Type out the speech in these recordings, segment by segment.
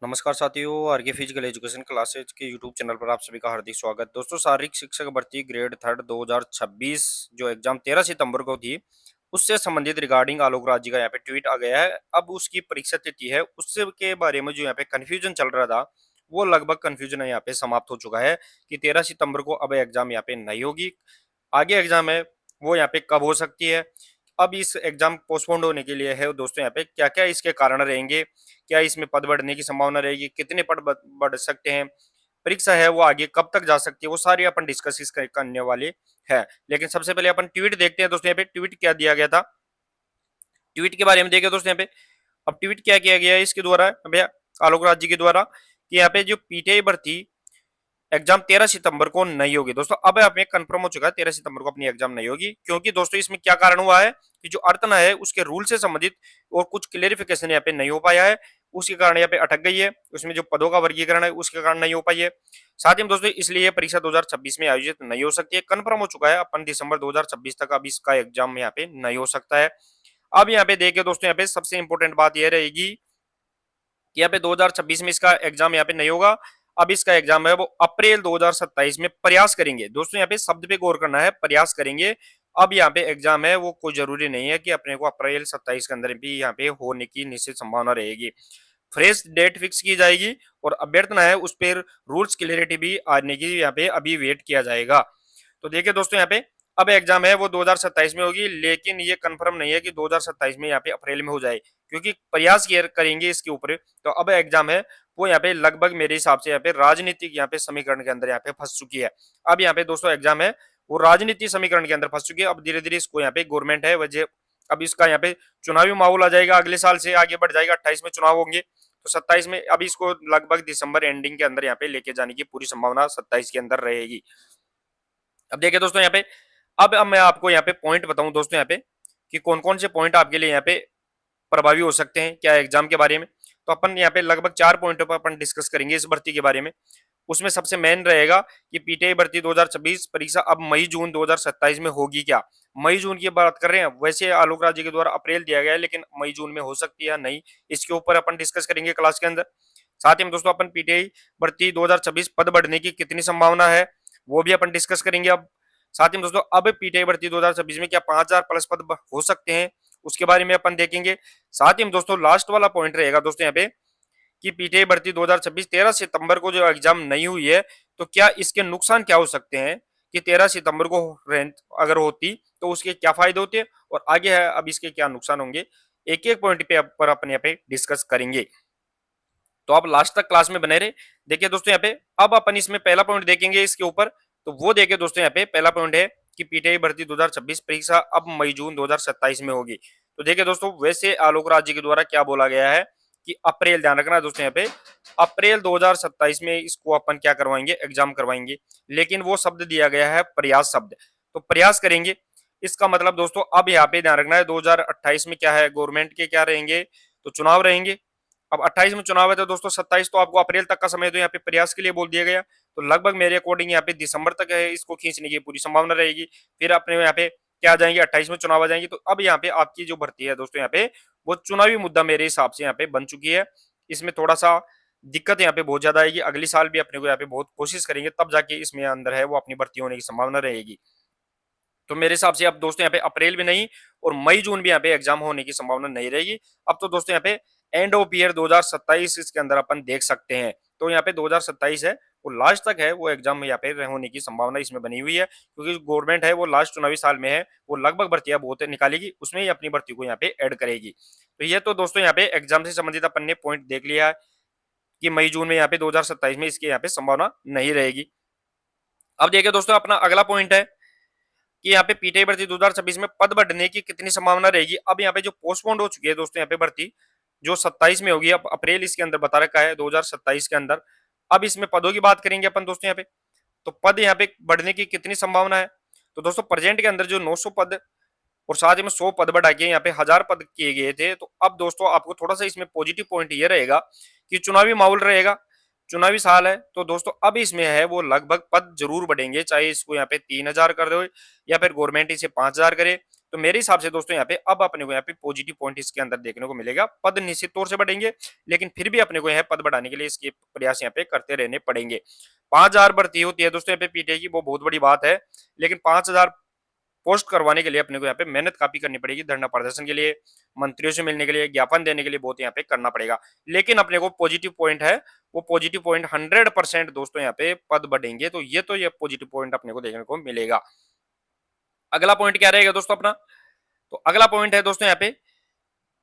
नमस्कार साथियों, R K physical education classes के यूट्यूब चैनल पर आप सभी का हार्दिक स्वागत। दोस्तों, शारीरिक शिक्षक भर्ती ग्रेड थर्ड 2026 जो एग्जाम 13 सितंबर को थी, उससे संबंधित रिगार्डिंग आलोक राज जी का यहाँ पे ट्वीट आ गया है। अब उसकी परीक्षा तिथि है, उससे के बारे में जो यहाँ पे कंफ्यूजन चल रहा था, वो लगभग कंफ्यूजन यहाँ पे समाप्त हो चुका है कि 13 सितंबर को अब एग्जाम यहाँ पे नहीं होगी। आगे एग्जाम है वो यहाँ पे कब हो सकती है। अब इस एग्जाम पोस्टपोन्ड होने के लिए है दोस्तों, यहाँ पे क्या क्या इसके कारण रहेंगे, क्या इसमें पद बढ़ने की संभावना रहेगी, कितने पद बढ़ सकते हैं, परीक्षा है वो आगे कब तक जा सकती है, वो सारी अपन डिस्कस करने वाले हैं। लेकिन सबसे पहले अपन ट्वीट देखते हैं दोस्तों, यहाँ पे ट्वीट क्या दिया गया था। ट्वीट के बारे में देखिए दोस्तों, यहाँ पे अब ट्वीट क्या किया गया है इसके द्वारा भैया आलोक राज जी के द्वारा कि यहाँ पे जो पीटीआई भर्ती एग्जाम 13 सितंबर को नहीं होगी। दोस्तों अब आप में कंफर्म हो चुका है 13 सितंबर को अपनी एग्जाम नहीं होगी, क्योंकि दोस्तों इसमें क्या कारण हुआ है कि जो अर्तना है उसके रूल से संबंधित और कुछ क्लेरिफिकेशन यहाँ पे नहीं हो पाया है, उसके कारण यहाँ पे अटक गई है। उसमें जो पदों का वर्गीकरण है उसके कारण नहीं हो पाई है। साथ ही में दोस्तों इसलिए परीक्षा 2026 में आयोजित नहीं हो सकती है, कन्फर्म हो चुका है अपन दिसंबर 2026 तक अब इसका एग्जाम यहाँ पे नहीं हो सकता है। अब यहाँ पे देखिए दोस्तों, यहाँ पे सबसे इंपॉर्टेंट बात यह रहेगी कि यहाँ पे 2026 में इसका एग्जाम यहाँ पे नहीं होगा। अब इसका एग्जाम है वो अप्रैल 2027 में प्रयास करेंगे। दोस्तों यहाँ पे शब्द पे गौर करना है, प्रयास करेंगे। अब यहाँ पे एग्जाम है वो कोई जरूरी नहीं है कि अपने को अप्रैल 27 के अंदर भी यहाँ पे होने की निश्चित संभावना रहेगी। फ्रेश डेट फिक्स की जाएगी और अभ्यर्थना है उस पर रूल्स क्लियरिटी भी आने की यहाँ पे अभी वेट किया जाएगा। तो देखिए दोस्तों, यहाँ पे अब एग्जाम है वो 2027 में होगी, लेकिन ये कंफर्म नहीं है कि 2027 में यहाँ पे अप्रैल में हो जाए, क्योंकि प्रयास करेंगे इसके ऊपर। तो अब एग्जाम है वो यहाँ पे लगभग मेरे हिसाब से यहाँ पे राजनीतिक यहाँ पे समीकरण के अंदर यहाँ पे फंस चुकी है। अब यहाँ पे दोस्तों एग्जाम है वो राजनीतिक समीकरण के अंदर फंस चुकी है। अब धीरे धीरे इसको यहाँ पे गवर्नमेंट है वजह, अब इसका यहाँ पे चुनावी माहौल आ जाएगा, अगले साल से आगे बढ़ जाएगा, 28 में चुनाव होंगे तो 27 में अब इसको लगभग दिसंबर एंडिंग के अंदर यहाँ पे लेके जाने की पूरी संभावना 27 के अंदर रहेगी। अब देखिए दोस्तों यहाँ पे अब मैं आपको यहाँ पे पॉइंट बताऊं दोस्तों यहाँ पे कि कौन कौन से पॉइंट आपके लिए यहाँ पे प्रभावी हो सकते हैं क्या एग्जाम के बारे में। तो अपन यहाँ पे लगभग 4 पॉइंटों पर अपन डिस्कस करेंगे इस भर्ती के बारे में। उसमें सबसे मेन रहेगा कि पीटीआई भर्ती 2026 परीक्षा अब मई जून 2027 में होगी क्या। मई जून की बात कर रहे हैं, वैसे आलोक राज जी के द्वारा अप्रैल दिया गया है, लेकिन मई जून में हो सकती है या नहीं, इसके ऊपर अपन डिस्कस करेंगे क्लास के अंदर। साथ ही में दोस्तों अपन पीटीआई भर्ती 2026 पद बढ़ने की कितनी संभावना है वो भी अपन डिस्कस करेंगे। अब साथ ही में दोस्तों अब पीटीआई भर्ती 2026 में क्या 5000 प्लस पद हो सकते हैं, उसके बारे में अपन देखेंगे। साथ ही में दोस्तों लास्ट वाला पॉइंट रहेगा दोस्तों यहाँ पे कि पीटीआई भर्ती 2026 13 सितंबर को जो एग्जाम नहीं हुई है, तो क्या इसके नुकसान क्या हो सकते हैं कि 13 सितंबर को अगर होती तो उसके क्या फायदे होते और आगे है अब इसके क्या नुकसान होंगे, एक एक पॉइंट पे पर अपन यहाँ पे डिस्कस करेंगे। तो आप लास्ट तक क्लास में बने रहे। देखिए दोस्तों यहाँ पे अब अपन इसमें पहला पॉइंट देखेंगे इसके ऊपर। तो वो देखिए दोस्तों यहाँ पे पहला पॉइंट है कि पीटीआई भर्ती 2026 परीक्षा अब मई जून 2027 में होगी। तो देखिए दोस्तों वैसे आलोक राज जी के द्वारा क्या बोला गया है कि अप्रैल, ध्यान रखना दोस्तों यहाँ पे अप्रैल 2027 में इसको अपन क्या करवाएंगे, एग्जाम करवाएंगे। लेकिन वो शब्द दिया गया है प्रयास शब्द, तो प्रयास करेंगे। इसका मतलब दोस्तों अब यहाँ पे ध्यान रखना है 2028 में क्या है, गवर्नमेंट के क्या रहेंगे, तो चुनाव रहेंगे। अब 28 में चुनाव है तो दोस्तों 27 तो आपको अप्रैल तक का समय तो यहाँ पे प्रयास के लिए बोल दिया गया। तो लगभग मेरे अकॉर्डिंग यहाँ पे दिसंबर तक है इसको खींचने की पूरी संभावना रहेगी। फिर अपने यहाँ पे क्या आ जाएंगे, 28 में चुनाव आ जाएंगे। तो अब यहाँ पे आपकी जो भर्ती है दोस्तों यहाँ पे वो चुनावी मुद्दा मेरे हिसाब से यहाँ पे बन चुकी है। इसमें थोड़ा सा दिक्कत यहाँ पे बहुत ज्यादा आएगी, अगली साल भी अपने को यहाँ पे बहुत कोशिश करेंगे तब जाके इसमें अंदर है वो अपनी भर्ती होने की संभावना रहेगी। तो मेरे हिसाब से अब दोस्तों यहाँ पे अप्रैल भी नहीं और मई जून भी यहाँ पे एग्जाम होने की संभावना नहीं रहेगी। अब तो दोस्तों यहाँ पे एंड ऑफ ईयर 2027 इसके अंदर अपन देख सकते हैं। तो यहाँ पे 2027 है वो लास्ट तक है वो एग्जाम यहाँ पे होने की संभावना इसमें बनी हुई है, क्योंकि गवर्नमेंट है वो लास्ट चुनावी साल में है, वो लगभग भर्तियां बहुत निकालेगी, उसमें ही अपनी भर्ती को यहाँ पे ऐड करेगी। तो ये तो दोस्तों यहाँ पे एग्जाम से संबंधित अपन ने पॉइंट देख लिया है कि मई जून में यहाँ पे 2027 में इसकी यहाँ पे संभावना नहीं रहेगी। अब देखिए दोस्तों अपना अगला पॉइंट है कि यहाँ पे पीटीआई भर्ती 2026 में पद बढ़ने की कितनी संभावना रहेगी। अब यहाँ पे जो पोस्टपोन्ड हो चुकी है दोस्तों यहाँ पे भर्ती जो 27 में होगी, अब अप्रैल इसके अंदर बता रखा है 2027 के अंदर। अब इसमें पदों की बात करेंगे अपन दोस्तों यहाँ पे, तो पद यहाँ पे बढ़ने की कितनी संभावना है। तो दोस्तों प्रेजेंट के अंदर जो 900 पद और साथ ही में 100 पद बढ़ा के यहाँ पे 1000 पद किए गए थे। तो अब दोस्तों आपको थोड़ा सा इसमें पॉजिटिव पॉइंट ये रहेगा कि चुनावी माहौल रहेगा, चुनावी साल है, तो दोस्तों अब इसमें है वो लगभग पद जरूर बढ़ेंगे, चाहे इसको यहाँ पे 3000 कर दो या फिर गवर्नमेंट इसे 5000 करे। तो मेरे हिसाब से दोस्तों यहाँ पे अब अपने को यहाँ पे पॉजिटिव पॉइंट इसके अंदर देखने को मिलेगा। पद निश्चित तौर से बढ़ेंगे, लेकिन फिर भी अपने को यह पद बढ़ाने के लिए इसके प्रयास यहाँ पे करते रहने पड़ेंगे। 5,000 भर्ती होती है दोस्तों यहाँ पे पीटीआई की, वो बहुत बड़ी बात है, लेकिन 5,000 पोस्ट करवाने के लिए अपने को यहाँ पे मेहनत काफी करनी पड़ेगी। धरना प्रदर्शन के लिए, मंत्रियों से मिलने के लिए, ज्ञापन देने के लिए बहुत यहाँ पे करना पड़ेगा। लेकिन अपने को पॉजिटिव पॉइंट है, वो पॉजिटिव पॉइंट 100% दोस्तों यहाँ पे पद बढ़ेंगे, तो ये पॉजिटिव पॉइंट अपने को देखने को मिलेगा। अगला पॉइंट क्या रहेगा दोस्तों अपना? तो अगला पॉइंट है दोस्तों यहाँ पे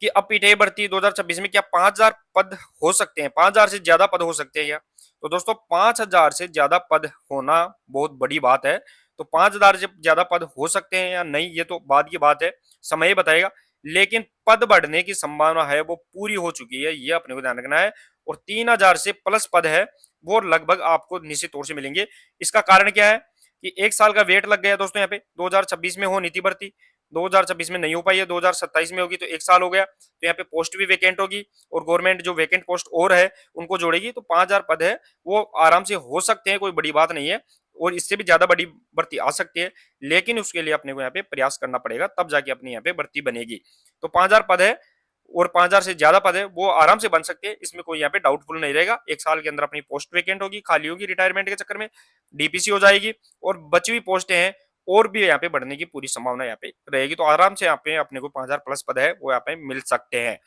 कि अब पीटीआई भर्ती 2026 में क्या 5,000 पद हो सकते हैं, 5,000 से ज्यादा पद हो सकते हैं क्या? तो दोस्तों 5,000 से ज्यादा पद होना बहुत बड़ी बात है। तो 5,000 से ज्यादा पद हो सकते हैं या नहीं, ये तो बाद की बात है, समय बताएगा। लेकिन पद बढ़ने की संभावना है वो पूरी हो चुकी है, ये अपने को ध्यान रखना है। और 3,000 से प्लस पद है वो लगभग आपको निश्चित तौर से मिलेंगे। इसका कारण क्या है कि एक साल का वेट लग गया दोस्तों। यहाँ पे 2026 में होनी थी भर्ती, 2026 में नहीं हो पाई है, 2027 में होगी, तो एक साल हो गया। तो यहाँ पे पोस्ट भी वैकेंट होगी और गवर्नमेंट जो वैकेंट पोस्ट और है उनको जोड़ेगी, तो 5,000 पद है वो आराम से हो सकते हैं, कोई बड़ी बात नहीं है। और इससे भी ज्यादा बड़ी भर्ती आ सकती है, लेकिन उसके लिए अपने को यहाँ पे प्रयास करना पड़ेगा, तब जाके अपनी यहाँ पे भर्ती बनेगी। तो 5,000 पद है और 5,000 से ज्यादा पद है वो आराम से बन सकते हैं, इसमें कोई यहाँ पे डाउटफुल नहीं रहेगा। एक साल के अंदर अपनी पोस्ट वैकेंट होगी, खाली होगी रिटायरमेंट के चक्कर में, डीपीसी हो जाएगी और बची हुई पोस्टें हैं और भी यहाँ पे बढ़ने की पूरी संभावना यहाँ पे रहेगी। तो आराम से यहाँ पे अपने को 5,000 प्लस पद है वो यहाँ पे मिल सकते हैं।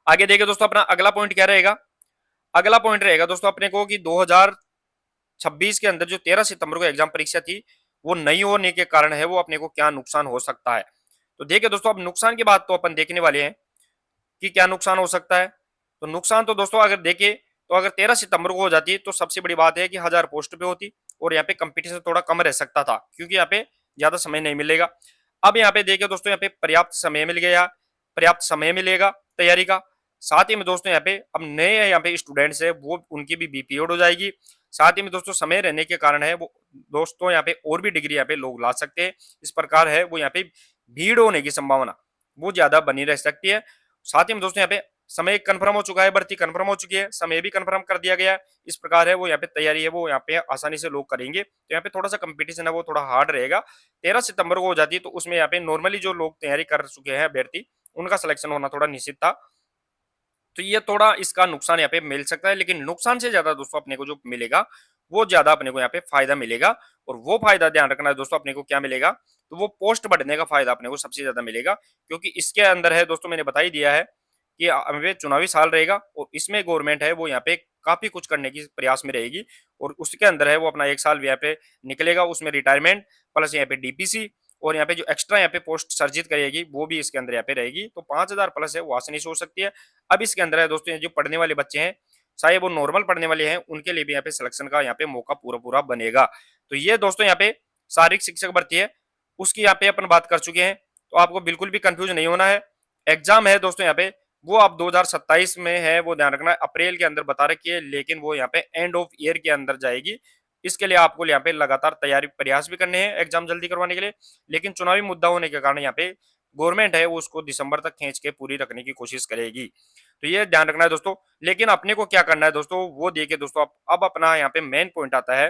आगे देखिए दोस्तों अपना अगला पॉइंट क्या रहेगा? अगला पॉइंट रहेगा दोस्तों अपने को कि 2026 के अंदर जो 13 सितंबर को एग्जाम परीक्षा थी वो नहीं होने के कारण है वो अपने को क्या नुकसान हो सकता है। तो देखिए दोस्तों अब नुकसान की बात तो अपन देखने वाले हैं कि क्या नुकसान हो सकता है। तो नुकसान तो दोस्तों अगर देखें तो अगर 13 सितंबर को हो जाती तो सबसे बड़ी बात है कि 1,000 पोस्ट पे होती और यहाँ पे कंपटीशन थोड़ा कम रह सकता था, क्योंकि यहाँ पे ज्यादा समय नहीं मिलेगा। अब यहाँ पे देखिए दोस्तों यहाँ पे पर्याप्त समय मिल गया, पर्याप्त समय मिलेगा तैयारी का। साथ ही में दोस्तों यहाँ पे अब नए यहाँ पे स्टूडेंट्स है वो उनकी भी बीपीएड हो जाएगी। साथ ही में दोस्तों समय रहने के कारण है वो दोस्तों यहाँ पे और भी डिग्री यहाँ पे लोग ला सकते हैं। इस प्रकार है वो यहाँ पे भीड़ होने की संभावना वो ज्यादा बनी रह सकती है। साथ ही में दोस्तों यहाँ पे समय कंफर्म हो चुका है, भर्ती कंफर्म हो चुकी है, समय भी कंफर्म कर दिया गया है। इस प्रकार है वो यहाँ पे तैयारी है वो यहाँ पे आसानी से लोग करेंगे। तो यहाँ पे थोड़ा सा कंपटीशन है वो थोड़ा हार्ड रहेगा। 13 सितंबर को हो जाती है तो उसमें यहाँ पे नॉर्मली जो लोग तैयारी कर चुके हैं अभ्यर्थी उनका सिलेक्शन होना थोड़ा निश्चित था। तो ये थोड़ा इसका नुकसान यहाँ पे मिल सकता है, लेकिन नुकसान से ज्यादा दोस्तों अपने को जो मिलेगा वो ज्यादा अपने को यहाँ पे फायदा मिलेगा। और वो फायदा ध्यान रखना है दोस्तों अपने को क्या मिलेगा, तो वो पोस्ट बढ़ने का फायदा अपने को सबसे ज्यादा मिलेगा। क्योंकि इसके अंदर है दोस्तों मैंने बता ही दिया है कि हमें चुनावी साल रहेगा और इसमें गवर्नमेंट है वो यहाँ पे काफी कुछ करने की प्रयास में रहेगी। और उसके अंदर है वो अपना एक साल यहाँ पे निकलेगा, उसमें रिटायरमेंट प्लस यहाँ पे डीपीसी और यहाँ पे जो एक्स्ट्रा यहाँ पे पोस्ट सर्जित करेगी वो भी इसके अंदर यहाँ पे रहेगी। तो 5,000 प्लस है वो आसानी से हो सकती है। अब इसके अंदर है दोस्तों ये जो पढ़ने वाले बच्चे हैं चाहे वो नॉर्मल पढ़ने वाले हैं उनके लिए भी यहाँ पे सिलेक्शन का यहाँ पे मौका पूरा पूरा बनेगा। तो ये दोस्तों यहाँ पे शारीरिक शिक्षक भर्ती है उसकी यहाँ पे अपन बात कर चुके हैं। तो आपको बिल्कुल भी कंफ्यूज नहीं होना है। एग्जाम है दोस्तों यहाँ पे वो अब 2027 में है, वो ध्यान रखना है, अप्रैल के अंदर बता रखी है, लेकिन वो यहाँ पे एंड ऑफ ईयर के अंदर जाएगी। इसके लिए आपको यहाँ पे लगातार तैयारी प्रयास भी करने हैं एग्जाम जल्दी करवाने के लिए, लेकिन चुनावी मुद्दा होने के कारण यहाँ पे गवर्नमेंट है वो उसको दिसंबर तक खींच के पूरी रखने की कोशिश करेगी। तो ये ध्यान रखना है दोस्तों। लेकिन अपने को क्या करना है दोस्तों वो देखिए दोस्तों, अब अपना यहाँ पे मेन पॉइंट आता है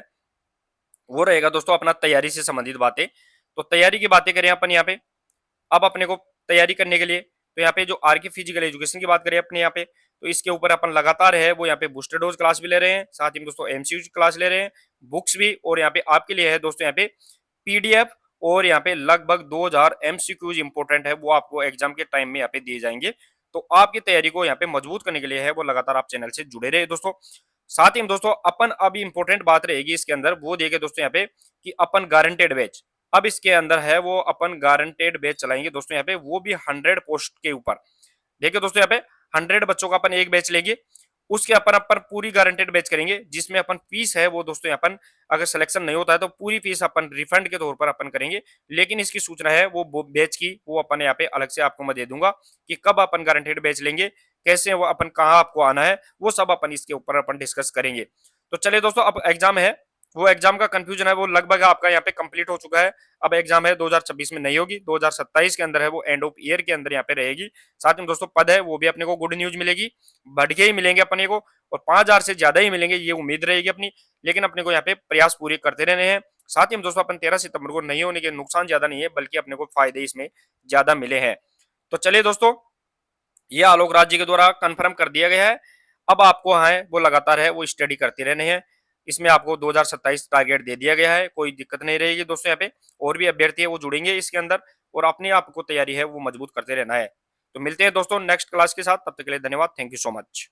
वो रहेगा दोस्तों अपना तैयारी से संबंधित बातें। तो तैयारी की बातें करें अपन यहाँ पे, अब अपने को तैयारी करने के लिए तो यहाँ पे जो आर के फिजिकल एजुकेशन की बात करें अपने यहाँ पे, तो इसके ऊपर अपन लगातार है वो यहाँ पे बूस्टर डोज क्लास भी ले रहे हैं, साथ ही में दोस्तों एमसीयू क्लास ले रहे हैं, बुक्स भी। और यहाँ पे आपके लिए है दोस्तों यहाँ पे पीडीएफ और यहाँ पे लगभग 2,000 एमसीक्यूज इंपोर्टेंट है वो आपको एग्जाम के टाइम में यहाँ पे दिए जाएंगे। तो आपकी तैयारी को यहाँ पे मजबूत करने के लिए है वो लगातार आप चैनल से जुड़े रहे दोस्तों। साथ ही में दोस्तों अपन अभी इंपॉर्टेंट बात रहेगी इसके अंदर वो देखिए दोस्तों यहाँ पे कि अपन गारंटेड बैच, अब इसके अंदर है वो अपन गारंटेड बैच चलाएंगे दोस्तों यहाँ पे, वो भी 100 पोस्ट के ऊपर। देखिए दोस्तों यहाँ पे 100 बच्चों का अपन एक बैच लेंगे, उसके अपन अपन पूरी गारंटेड बैच करेंगे, जिसमें अपन फीस है वो दोस्तों अपन अगर सिलेक्शन नहीं होता है तो पूरी फीस अपन रिफंड के तौर पर अपन करेंगे। लेकिन इसकी सूचना है वो बैच की वो अपन यहाँ पे अलग से आपको मैं दे दूंगा कि कब अपन गारंटेड बैच लेंगे, कैसे वो अपन कहाँ आपको आना है, वो सब अपन इसके ऊपर अपन डिस्कस करेंगे। तो चलिए दोस्तों अब एग्जाम है वो एग्जाम का कंफ्यूजन है वो लगभग आपका यहाँ पे कंप्लीट हो चुका है। अब एग्जाम है 2026 में नहीं होगी, 2027 के अंदर है वो एंड ऑफ ईयर के अंदर यहाँ पे रहेगी। साथ में दोस्तों पद है वो भी अपने को गुड न्यूज मिलेगी, बढ़ के ही मिलेंगे अपने को और 5,000 से ज्यादा ही मिलेंगे ये उम्मीद रहेगी अपनी। लेकिन अपने को यहाँ पे प्रयास पूरे करते रहने हैं। साथ ही हम दोस्तों अपन 13 सितंबर को नहीं होने के नुकसान ज्यादा नहीं है, बल्कि अपने को फायदे इसमें ज्यादा मिले हैं। तो चलिए दोस्तों, ये आलोक राज जी के द्वारा कंफर्म कर दिया गया है। अब आपको है वो लगातार है वो स्टडी करते रहने हैं। इसमें आपको 2027 टारगेट दे दिया गया है, कोई दिक्कत नहीं रहेगी दोस्तों। यहाँ पे और भी अभ्यर्थी है वो जुड़ेंगे इसके अंदर, और अपने आप को तैयारी है वो मजबूत करते रहना है। तो मिलते हैं दोस्तों नेक्स्ट क्लास के साथ, तब तक के लिए धन्यवाद, थैंक यू सो मच।